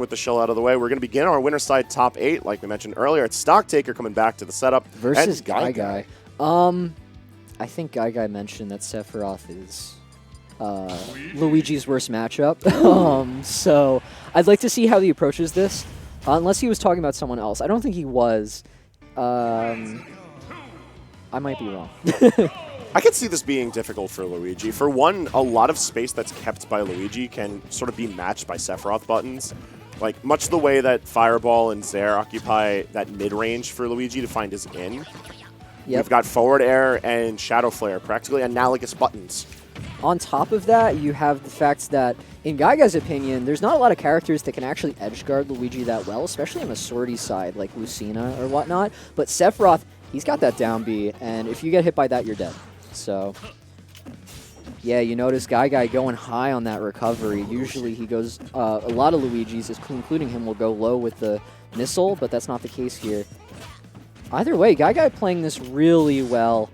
With the shell out of the way, we're going to begin our winner side top 8. Like we mentioned earlier, it's Stocktaker coming back to the setup. Versus GuyGuy. I think GuyGuy mentioned that Sephiroth is Luigi's worst matchup. So I'd like to see how he approaches this. Unless he was talking about someone else. I don't think he was. I might be wrong. I could see this being difficult for Luigi. For one, a lot of space that's kept by Luigi can sort of be matched by Sephiroth buttons. Like, much the way that Fireball and Zair occupy that mid-range for Luigi to find his in. Yep. We've got forward air and Shadow Flare, practically analogous buttons. On top of that, you have the fact that, in GuyGuy's opinion, there's not a lot of characters that can actually edgeguard Luigi that well, especially on the swordy side, like Lucina or whatnot. But Sephiroth, he's got that down B, and if you get hit by that, you're dead. So, yeah, you notice GuyGuy going high on that recovery. Usually he goes, a lot of Luigis, including him, will go low with the missile, but that's not the case here. Either way, GuyGuy playing this really well.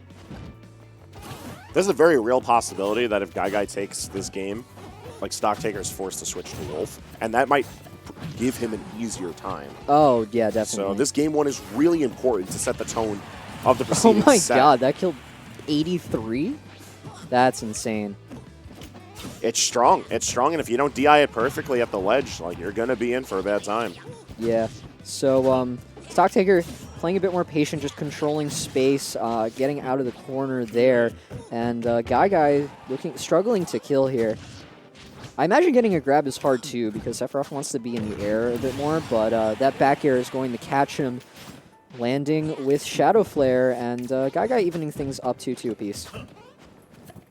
There's a very real possibility that if GuyGuy takes this game, like Stocktaker is forced to switch to Wolf, and that might give him an easier time. Oh, yeah, definitely. So this game 1 is really important to set the tone of the preceding set. Oh my set. god, that killed 83? That's insane. It's strong. It's strong, and if you don't DI it perfectly at the ledge, like, you're going to be in for a bad time. Yeah. So, Stocktaker playing a bit more patient, just controlling space, getting out of the corner there, and GuyGuy struggling to kill here. I imagine getting a grab is hard too, because Sephiroth wants to be in the air a bit more, but that back air is going to catch him, landing with Shadow Flare, and GuyGuy evening things up to 2 apiece.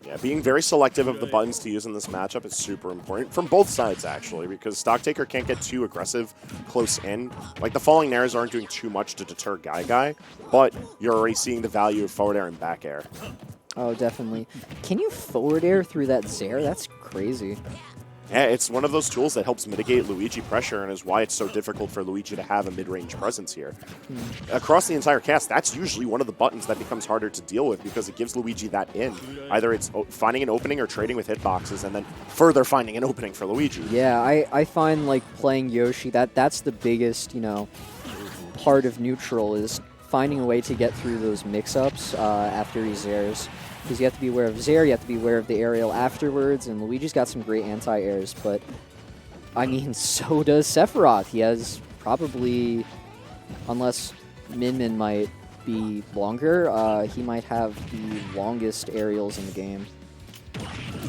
Yeah, being very selective of the buttons to use in this matchup is super important, from both sides actually, because Stocktaker can't get too aggressive close in. Like, the falling nairs aren't doing too much to deter GuyGuy, but you're already seeing the value of forward air and back air. Oh, definitely. Can you forward air through that Zair? That's crazy. Yeah, it's one of those tools that helps mitigate Luigi pressure and is why it's so difficult for Luigi to have a mid-range presence here. Across the entire cast, that's usually one of the buttons that becomes harder to deal with because it gives Luigi that in. Either it's finding an opening or trading with hitboxes and then further finding an opening for Luigi. Yeah, I find, like, playing Yoshi, that's the biggest, you know, part of neutral is finding a way to get through those mix-ups after he Zairs. Because you have to be aware of Zair, you have to be aware of the aerial afterwards, and Luigi's got some great anti-airs, but, I mean, so does Sephiroth. He has probably, unless Min might be longer, he might have the longest aerials in the game.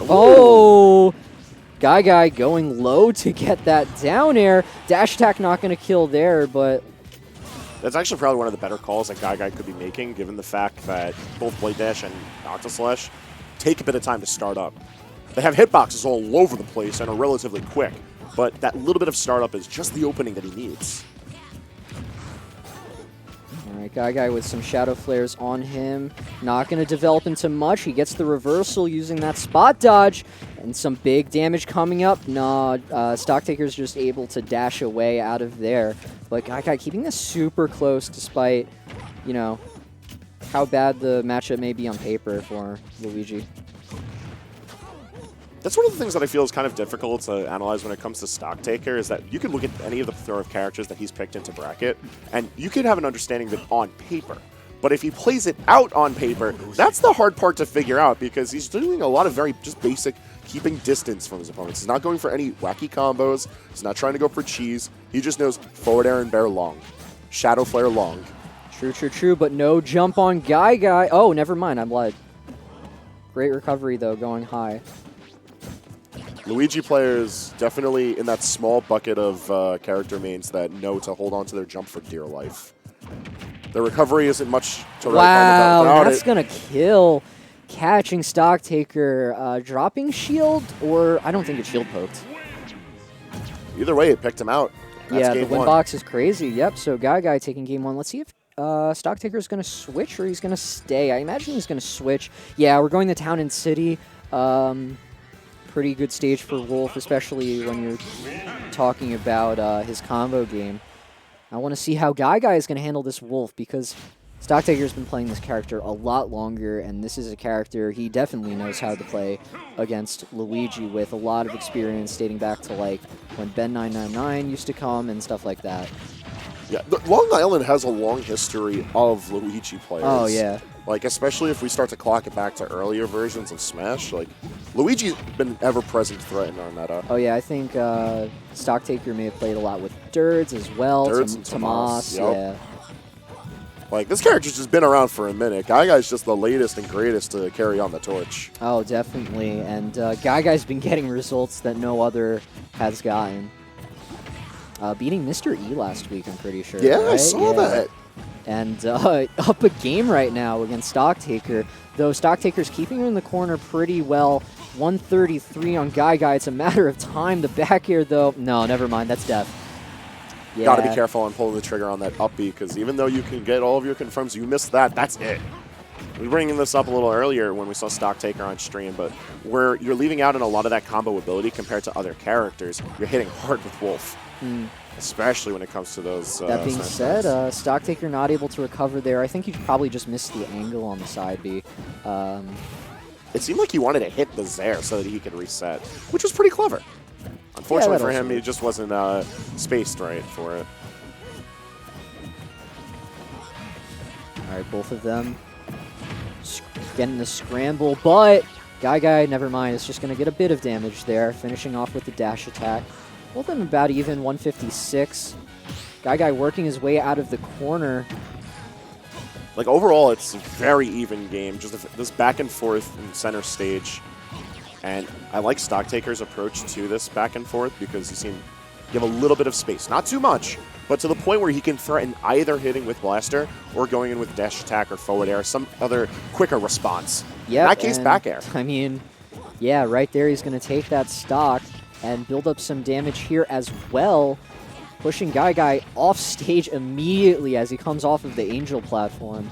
Oh! GuyGuy going low to get that down air. Dash attack not going to kill there, but... That's actually probably one of the better calls that GuyGuy could be making, given the fact that both Blade Dash and Octoslash take a bit of time to start up. They have hitboxes all over the place and are relatively quick, but that little bit of startup is just the opening that he needs. Alright, GuyGuy with some Shadow Flares on him. Not going to develop into much. He gets the reversal using that spot dodge. And some big damage coming up. No, Stocktaker's just able to dash away out of there. But GuyGuy keeping this super close despite, you know, how bad the matchup may be on paper for Luigi. That's one of the things that I feel is kind of difficult to analyze when it comes to Stocktaker, is that you can look at any of the plethora of characters that he's picked into bracket, and you can have an understanding of it on paper. But if he plays it out on paper, that's the hard part to figure out, because he's doing a lot of very just basic keeping distance from his opponents. He's not going for any wacky combos. He's not trying to go for cheese. He just knows forward air and bear long. Shadow Flare long. True, true, true, but no jump on GuyGuy. Oh, never mind, I'm lied. Great recovery, though, going high. Luigi players definitely in that small bucket of character mains that know to hold on to their jump for dear life. The recovery isn't much to write wow, about that's going to kill. Catching Stocktaker, dropping shield, or I don't think it's shield poked. Either way, it picked him out. That's yeah, the game win one. box is crazy. Yep, so GuyGuy taking game 1. Let's see if Stocktaker is going to switch or he's going to stay. I imagine he's going to switch. Yeah, we're going to Town and City. Pretty good stage for Wolf, especially when you're talking about his combo game. I want to see how GuyGuy is going to handle this Wolf, because Stocktaker's been playing this character a lot longer, and this is a character he definitely knows how to play against Luigi with a lot of experience dating back to like when Ben999 used to come and stuff like that. Yeah, Long Island has a long history of Luigi players. Oh, yeah. Like, especially if we start to clock it back to earlier versions of Smash, like, Luigi's been an ever-present threat in our meta. Oh, yeah, I think Stocktaker may have played a lot with Dirds as well. Dirds and Tomas, yep. Yeah. Like, this character's just been around for a minute. GuyGuy's just the latest and greatest to carry on the torch. Oh, definitely. And GuyGuy's been getting results that no other has gotten. Beating Mr. E last week, I'm pretty sure. Yeah, right? I saw that. And up a game right now against Stocktaker, though Stocktaker's keeping her in the corner pretty well. 133 on GuyGuy. It's a matter of time. The back air, though, no, never mind. That's death. Yeah. Gotta be careful on pulling the trigger on that up B, because even though you can get all of your confirms, you miss that, that's it. We were bringing this up a little earlier when we saw Stocktaker on stream, but where you're leaving out in a lot of that combo ability compared to other characters, you're hitting hard with Wolf. Especially when it comes to those. That being said, Stocktaker not able to recover there. I think he probably just missed the angle on the side B. It seemed like he wanted to hit the Zaire so that he could reset, which was pretty clever. Unfortunately for him, he just wasn't spaced right for it. All right, both of them getting the scramble, but GuyGuy, never mind. It's just going to get a bit of damage there, finishing off with the dash attack. Both of them about even, 156. GuyGuy working his way out of the corner. Like, overall, it's a very even game. Just this back and forth in center stage. And I like Stocktaker's approach to this back and forth because you have a little bit of space. Not too much, but to the point where he can threaten either hitting with Blaster or going in with dash attack or forward air, some other quicker response. Yeah, in that case, back air. I mean, yeah, right there he's going to take that stock and build up some damage here as well, pushing GuyGuy off stage immediately as he comes off of the Angel platform.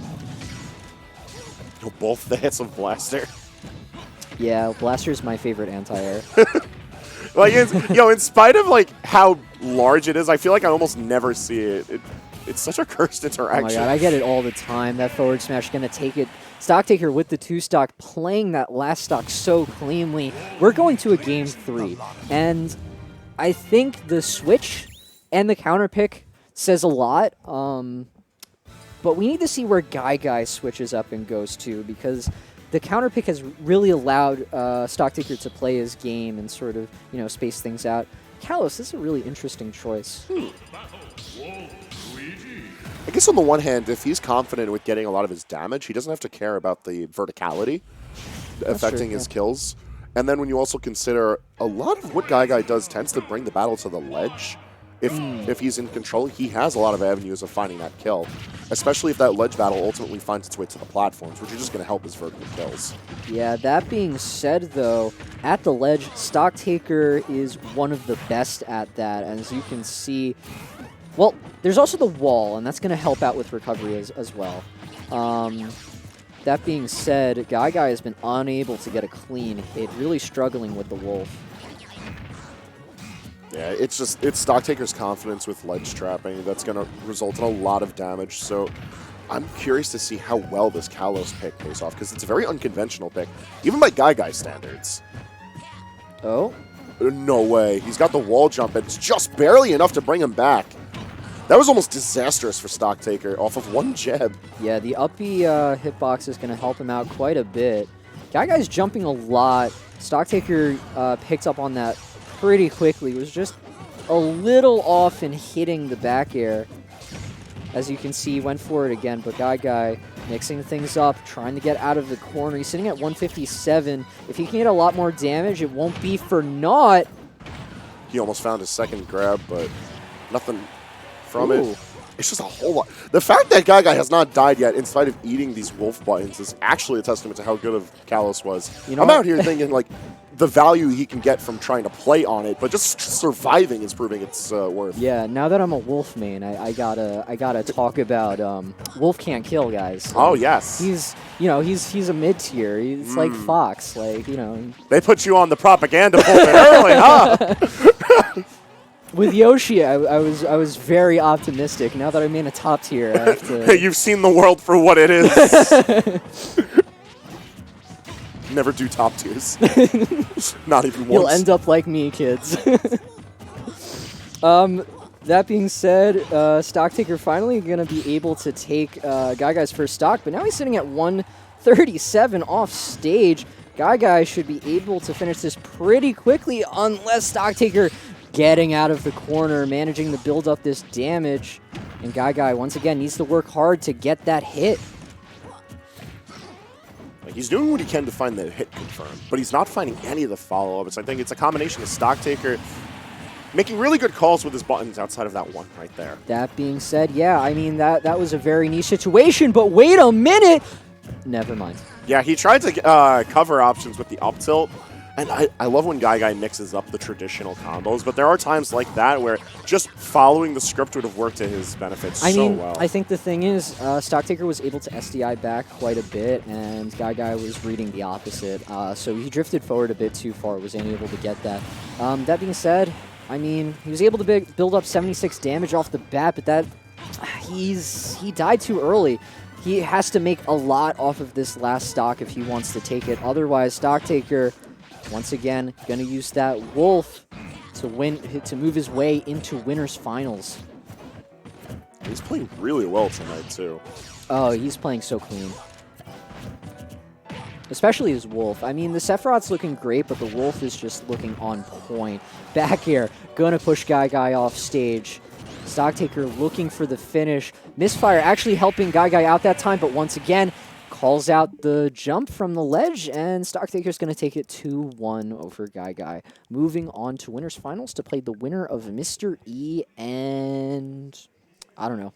Both the hits of Blaster. Yeah, Blaster's my favorite anti-air. Like, in spite of like how large it is, I feel like I almost never see it. It's such a cursed interaction. Oh my god, I get it all the time. That forward smash going to take it. Stocktaker with the 2-stock, playing that last stock so cleanly. We're going to a game 3, and I think the switch and the counter pick says a lot, but we need to see where GuyGuy switches up and goes to, because the counter pick has really allowed Stocktaker to play his game and sort of, space things out. Kalos, this is a really interesting choice. I guess on the one hand, if he's confident with getting a lot of his damage, he doesn't have to care about the verticality affecting his kills. And then when you also consider a lot of what GuyGuy does tends to bring the battle to the ledge. If he's in control, he has a lot of avenues of finding that kill, especially if that ledge battle ultimately finds its way to the platforms, which are just going to help his vertical kills. Yeah, that being said, though, at the ledge, Stocktaker is one of the best at that, as you can see. Well, there's also the wall, and that's going to help out with recovery as well. That being said, GuyGuy has been unable to get a clean hit, really struggling with the Wolf. Yeah, it's Stocktaker's confidence with ledge trapping that's going to result in a lot of damage. So I'm curious to see how well this Kalos pick pays off, because it's a very unconventional pick, even by GuyGuy standards. Oh? No way. He's got the wall jump, and it's just barely enough to bring him back. That was almost disastrous for Stocktaker off of one jab. Yeah, the up B hitbox is going to help him out quite a bit. GuyGuy's jumping a lot. Stocktaker picked up on that pretty quickly. Was just a little off in hitting the back air. As you can see, went for it again, but GuyGuy mixing things up, trying to get out of the corner. He's sitting at 157. If he can get a lot more damage, it won't be for naught. He almost found his second grab, but nothing from it. It's just a whole lot. The fact that GuyGuy has not died yet in spite of eating these wolf buttons is actually a testament to how good of Kalos was. I'm out here thinking, like, the value he can get from trying to play on it, but just surviving is proving its worth. Yeah, now that I'm a Wolf main, I gotta talk about Wolf can't kill, guys. Oh yes, he's a mid tier. He's like Fox, like. They put you on the propaganda pulpit early, huh? With Yoshi, I was very optimistic. Now that I'm in a top tier, I have to... You've seen the world for what it is. Never do top tiers. Not even once. You'll end up like me, kids. That being said, Stocktaker finally going to be able to take GuyGuy's first stock, but now he's sitting at 137 off stage. GuyGuy should be able to finish this pretty quickly unless Stocktaker getting out of the corner, managing to build up this damage. And GuyGuy, once again, needs to work hard to get that hit. He's doing what he can to find the hit confirm, but he's not finding any of the follow-ups. I think it's a combination of Stocktaker making really good calls with his buttons outside of that one right there. That being said, yeah, I mean, that was a very niche situation, but wait a minute! Never mind. Yeah, he tried to cover options with the up tilt, and I love when GuyGuy mixes up the traditional combos, but there are times like that where just following the script would have worked to his benefit so well. I think the thing is, Stocktaker was able to SDI back quite a bit, and GuyGuy was reading the opposite, so he drifted forward a bit too far, was unable to get that. That being said, I mean, he was able to build up 76 damage off the bat, but he died too early. He has to make a lot off of this last stock if he wants to take it. Otherwise, Stocktaker, once again, going to use that Wolf to move his way into winners finals. He's playing really well tonight, too. Oh, he's playing so clean. Especially his Wolf. I mean, the Sephiroth's looking great, but the Wolf is just looking on point. Back air, gonna push GuyGuy off stage. Stocktaker looking for the finish. Misfire actually helping GuyGuy out that time, but once again, calls out the jump from the ledge, and Stocktaker's gonna take it 2-1 over GuyGuy. Moving on to winners finals to play the winner of Mr. E and... I don't know.